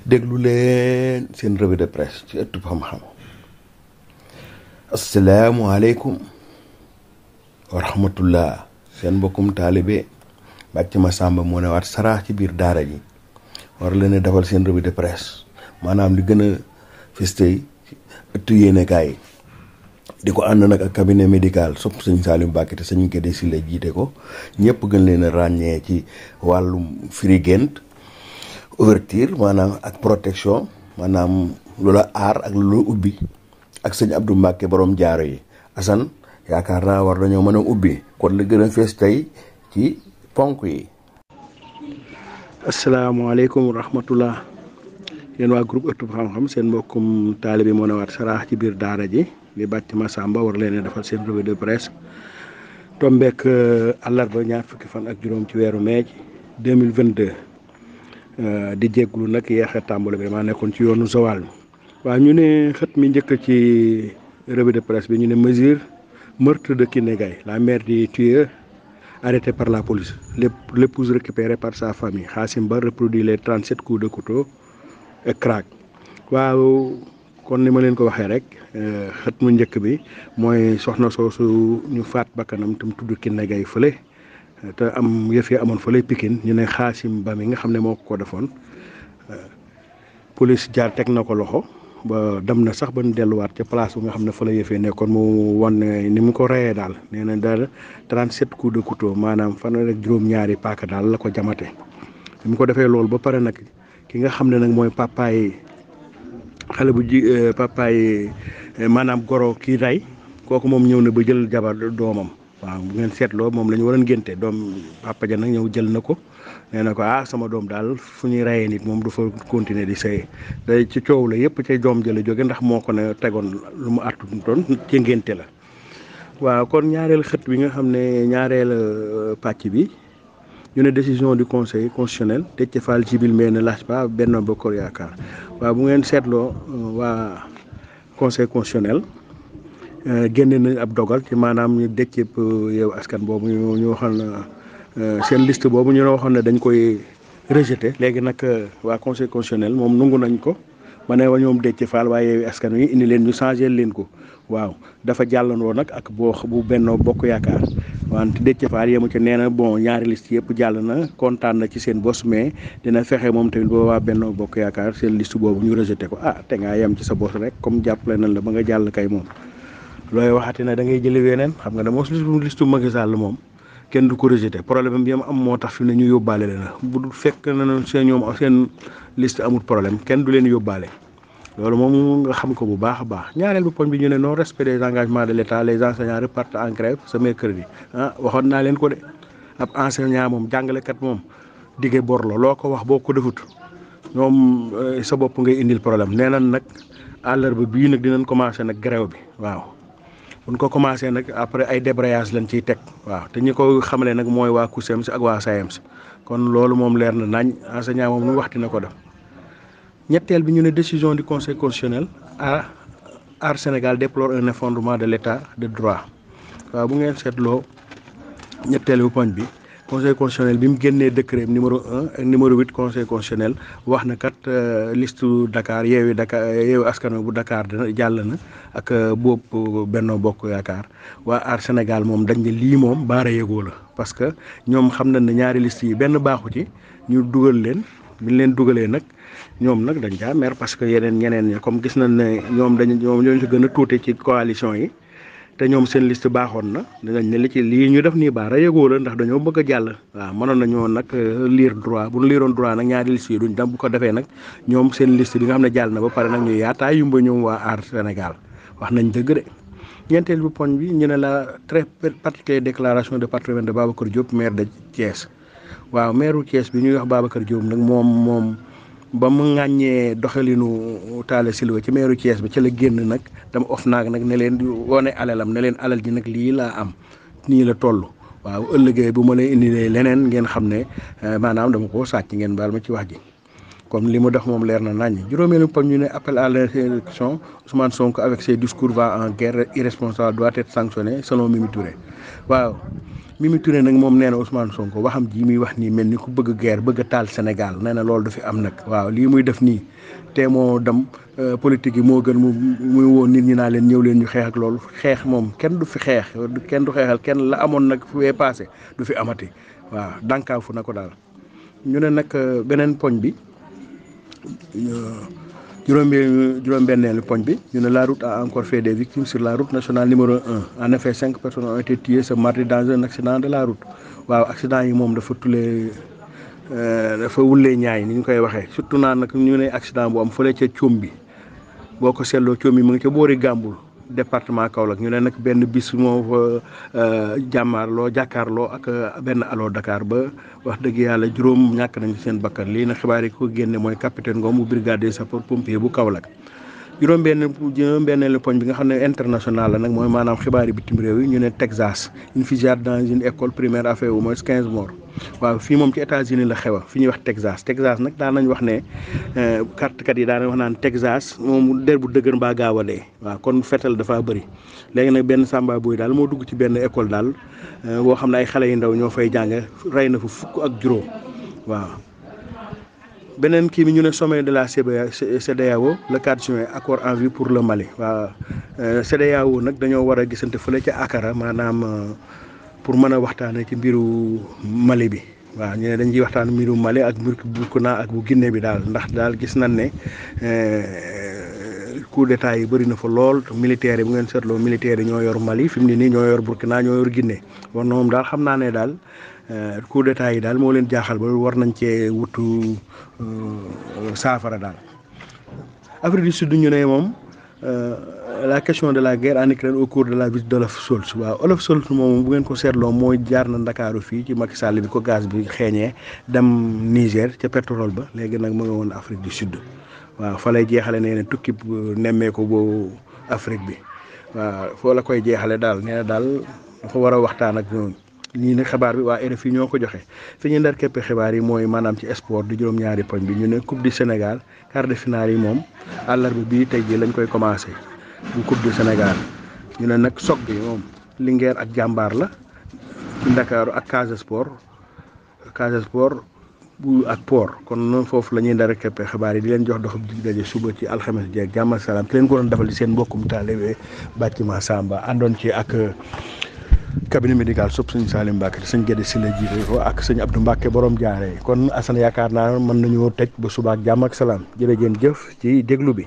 déglu leen seen revue de presse ci ëttub xam-xam. asalaamualeykum wa rahmatullah. seen mbokkum taalibe Bàcc Masamba moo ne waat saraax ci biir daara ji war leen a defal seen revue de presse maanaam li gën a fës tey ëttu yéenekaay yi di ko ànd nag ak cabinet médical sopp sëñ Saliou Mbacké te sëñ Gédé Sylla jiite ko ñëpp gën leen a ràññee ci wàllum firi gént ouverture maanaam ak protection maanaam lu la aar ak lu la ubbi ak sëñ Abdou Mbacké borom jaaro yi Assane yaakaar naa war dañoo mën a ubbi kon la gën a fees tey ci ponk yi. asalaamaaleykum wa rahmatullah yéen waa groupe ëttub xam-xam seen mbokkum taalibe moo ne waat saraax ci biir daara ji di Bàcc Masamba war leen a defal seen revue de presse tombeek àllarba ñaar fukki fan ak juróom ci weeru mai 2022 di jégglu nag yeexe tàmbali bi maa nekkoon ci yoonu Joal. waaw ñu ne xët mi njëkk ci revue de presse bi ñu ne mesure meurtre de Kiné Gaye, la mère du tueur arrêtée par la police, l'épouse récupérée par sa famille. Khassim Ba reproduit les 37 coups de couteau et craque. waaw kon ni ma leen ko waxee rek xët mu njëkk bi mooy soxna soosu ñu faat bakkanam tam tudd Kiné Gaye fële te am yëf yi amoon fële Pikine ñu ne Khassim Ba mi nga xam ne moo ko defoon police jaar teg na ko loxo ba dem na sax ba ñu delluwaat ca place bu nga xam ne fa la yëfee nekkoon mu wan ne ni mu ko reyee daal nee na daal 37 coups de couteau maanaam fanweer ak juróom-ñaari paaka daal la ko jamate bi mu ko defee loolu ba pare nag ki nga xam ne nag mooy papaay xale bu papaay maanaam goro kii rey kooku moom ñëw na ba jël jabar doomam waaw bu ngeen seetloo moom la ñu waroon ngénte doom papa ja nag ñëw jël na ko nee na ko sama doom daal fu ñuy reyee nit moom du fa continuer di sëy day ci coow la yëpp ca doom jële jóge ndax moo ko ne tegoon lu mu artu doon ci ngénte la. waaw kon ñaareel xët bi nga xam ne ñaareel pàcc bi ñu ne décision du conseil constitutionnel Déthié Fall Djibril mais ne lâche pas Benno Bokk Yaakaar waaw bu ngeen seetloo waa conseil constitutionnel génne nañ ab dogal ci maanaam ñu Déthié Yeewu Askan boobu ñu waxoon na seen liste boobu ñu waxoon ne dañ koy rejeté léegi nag waa conseil constitutionnel moom nangu nañ ko ma ne wa ñoom Déthié Fall waaye Yeewu Askan wi indi leen ñu changé leen ko waaw dafa jàllandoo nag ak bu Benno Bokk Yaakaar wante Déthié Fall yemu ci nee na bon ñaari liste yëpp jàll na kontaan na ci seen bos mais dina fexe moom tamit ba waa Benno Bokk Yaakaar seen liste boobu ñu rejeté ko te ngaa yem ci sa bos rek comme jàppale nañ la ba nga jàll kay moom looy waxati ne da ngay jëli weneen xam nga ne moom liste Macky Sall moom kenn du ko rejeté problème bi am moo tax fi ne ñu yóbbaale leen bu dul fekk na seen ñoom seen liste amul problème kenn du leen yóbbaale loolu moom nga xam ko bu baax a baax. ñaareel bu poñ bi ñu ne non respect des engagements de l'État les enseignants repartent en grève ce mercredi waxoon naa leen ko de ab enseignant moom jàngalekat moom dige bor la loo ko wax boo ko defut ñoom sa bopp ngay indil problème nee nañ nag àllarba bii nag dinañ commencé nag grève bi waaw. buñ ko commencé nag après ay débrayage lañ ciy teg waaw te ñi ko xamale nag mooy waa CUSEMS ak waa SAEMS kon loolu moom leer na nañ enseignant moom nu waxti na ko def. ñetteel bi ñu ne décision du conseil constitutionnel Aar Sénégal déplore un effondrement de l'état de droit waaw bu ngeen seetloo ñetteel bu poñ bi conseil constitutionnel bi mu génnee décret numéro 1 ak numéro 8 conseil constitutionnel wax na kat liste Dakar Yewwi Askan Wi bu Dakar jàll na ak boobu Benno Bokk Yaakaar waa Aar Sénégal moom dañ ne lii moom baara yëgoo la parce que ñoom xam nañ ne ñaari liste yi benn baaxu ci ñu dugal leen bi ñu leen dugalee nag ñoom nag dañ caa mer parce que ñeneen ñi comme gis nañ ne ñoom ñoo ci gën a tuute ci coalition yi te ñoom seen liste baaxoon na dinañ ne lii ñu def nii baara yëgoo la ndax dañoo bëgg a jàll waaw mënoon nañoo nag lire droit bu ñu liiroon droit nag ñaari liste yi duñ dem bu ko defee nag ñoom seen liste bi nga xam ne jàll na ba pare nag ñu yaataa yumba ñoom waa Aar Sénégal wax nañ dëgg de. ñeenteel bu poñ bi ñu ne la très particulière déclaration de patrimoine de Babacar Diop maire de Thiès waaw maire Thiès bi ñuy wax Babacar Diop nag moom ba mu ŋàññee doxalinu Talla Sylla ci meeru Thiès bi ci la génn nag dama OFNAC nag ne leen wone alalam ne leen alal ji nag lii laa am nii la toll waaw ëllëgee bu ma lay indilee leneen ngeen xam ne maanaam dama koo sàcc ngeen baal ma ci wax ji comme li mu def moom leer na naññ. juróomeelu pam ñu ne appel à l'insurrection Ousmane Sonko avec ses discours va en guerre irresponsable doit être sanctionné selon Mimi Touré waaw Mimi Touré nag moom nee na Ousmane Sonko waxam ji muy wax nii mel ni ku bëgg guerre bëgg a taal Sénégal nee na loolu du fi am nag waaw lii muy def nii te moo dem politique yi moo gën muy woo nit ñi naa leen ñëw leen ñu xeex ak loolu xeex moom kenn du fi xeex kenn du xeexal kenn la amoon nag fee passé du fi amati waaw dànkaafu na ko daal. ñu ne nag beneen poñ bi juróom-benneelu poñ bi ñu ne la route a encore fait des victimes sur la route nationale numéro 1 en effet 5 personnes ont été tuées ce mardi dans un accident de la route waaw accident yi moom dafa wulee ñaay ni ñu koy waxee surtout naan nag ñu ne accident bu am fële ca Coom bi boo ko seetloo Coom bi mu ngi ca boori Gàmbul département Kaolack ñu ne nag benn bis moo fa jàkkaarloo ak benn Allo Dakar ba wax dëgg yàlla juróom ñàkk nañu seen bakkan lii nag xibaar yi ko génne mooy capitaine Ngom bu brigade des sapeurs pompiers bu Kaolack. juróom-benneelu poñ bi nga xam ne international la nag mooy maanaam xibaar yi bitim réew yi ñu ne Texas une fusillade dans une école primaire a fait au moins 15 morts waaw fii moom ci États-Unis la xewa fi ñuy wax Texas nag daan nañ wax ne kartkat yi daan nañ wax naan Texas moom der bu dëgër mbaa gaaw a dee waaw kon fetal dafa bëri léegi nag benn samba boy daal moo dugg ci benn école daal boo xam ne ay xale yu ndaw ñoo fay jànge rey na fa fukk ak juróom waaw. beneen kii bi ñu ne sommet de la CEDEAO le 4 juin accord en vue pour le Mali waaw CEDEAO nag dañoo war a gisante fële ca Accra maanaam pour mën a waxtaanee ci mbiru Mali bi waaw ñu ne dañ ciy waxtaan mbiru Mali ak Burkina ak bu Guinée bi daal ndax daal gis nañ ne coup d'état yi bëri na fa lool militaires yi bu ngeen seetloo militaires yi ñoo yor Mali fi mu ne nii ñoo yor Burkina ñoo yor Guinée bon moom daal xam naa ne daal coup d'état yi daal moo leen jaaxal ba war nañ cee wutu saafara daal. Afrique du Sud ñu ne moom la question de la guerre en Ukraine au cours de la visite d'Olaf Scholz waaw Olaf Scholz moom bu ngeen ko seetloo mooy jaar na Ndakaaru fii ci Macky Sall bi ko gaz bi xeeñee dem Niger ca pétrole ba léegi nag mu nga woon Afrique du Sud waaw fa lay jeexale nee na tukki nemmeeku bu Afrique bi waaw foo la koy jeexale daal nee na daal dafa war a waxtaan ak ñoom. nii nag xibaar bi waa RFI ñoo ko joxe fi ñu ndar képp xibaar yi mooy maanaam ci sport di juróom-ñaari poñ bi ñu ne coupe du Sénégal quart de finale yi moom àllarba bii tey jii lañ koy commencé bu coupe du Sénégal ñu ne nag soog bi moom Linguère ak Jàmbaar la Ndakaaru ak Casa Sport bu ak Port kon noonu foofu la ñuy ndar képp xibaar yi di leen jox doxam dig daje suba ci alxames jeeg jàmm ak salaam ki leen ko doon defal di seen mbokkum taalibe Bathima Samba àndoon ci ak cabinet médical sopp sëñ Salim Mbacke te sëñ Gédé si la jiite ko ak sëñ Abdou Mbacke borom jaaree kon Assane yaakaar naa mën nañoo tëj ba suba ak jàmm ak salaam jërë ngeen jëf ci déglu bi.